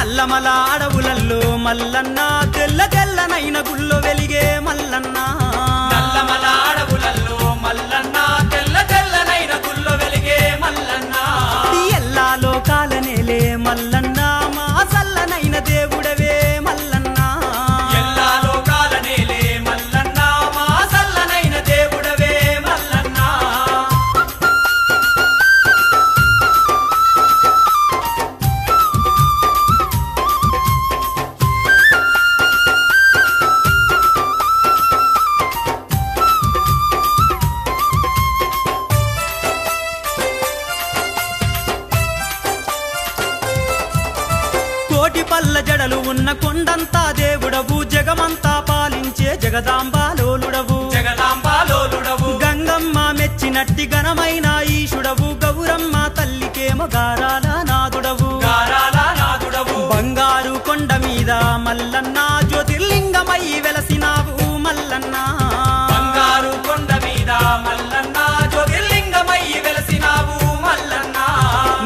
నల్లమల అడవులల్లో మల్లన్న తెల్ల తెల్లనైన గుళ్ళో వెలిగే మల్లన్న నల్లమల అడవులల్లో మల్లన్న తెల్ల తెల్లనైన గుళ్ళో వెలిగే మల్లన్న ఎల్లా లోకాలనేలే మల్లన్న మా సల్లనైన దేవుడవే మల్లన్న ఎల్లా లోకాలనేలే మల్లన్న మా సల్లనైన దేవుడవే మల్లన్న కోటి పల్ల జడలు ఉన్న కొండంతా దేవుడవు జగమంతా పాలించే జగదాంబాలోలుడవు జగదాంబాలోలుడవు గంగమ్మ మెచ్చినట్టి ఘనమైన ఈశుడవు గౌరమ్మ తల్లికేమో గారాల నాదుడవు గారాల నాదుడవు బంగారు కొండ మీద మల్లన్న జ్యోతిర్లింగమై వెలసినావు మల్లన్న బంగారు కొండ మీద మల్లన్న జ్యోతిర్లింగమై వెలసినావు మల్లన్న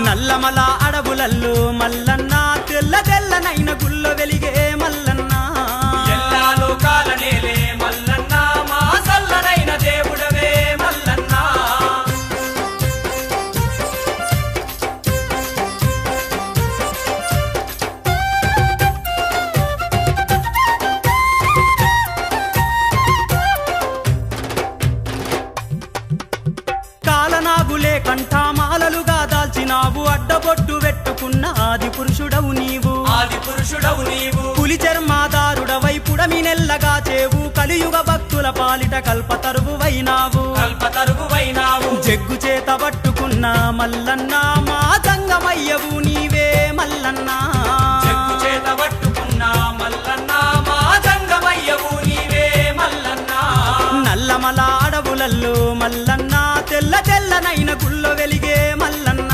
నల్లమల అడవులల్లో మల్లన్న తెల్ల తెల్లనైన గుళ్ళో వెలిగే మల్లన్న ఎల్లా లోకాలనేలే మల్లన్న మా సల్లనైన దేవుడవే మల్లన్న కాలనాగులే కంఠమాలలుగా దాల్చినావు అడ్డబొట్టు పెట్టుకున్న ఆది పురుషుడవు నీవు ఆది పురుషుడవు నీవు పులి చర్మాదారుడవై పుడమి నెల్లగా చేవు కలియుగ భక్తుల పాలిట కల్పతరువువైనావు కల్పతరువువైనావు జగ్గు చేత పట్టుకున్న మల్లన్న మా జంగమయ్యవు నీవే మల్లన్న చెక్కు చేత పట్టుకున్న మల్లన్న మా జంగమయ్యవు నీవే మల్లన్న నల్లమల అడవులల్లో మల్లన్న తెల్ల తెల్లనైన గుళ్ళో వెలిగే మల్లన్న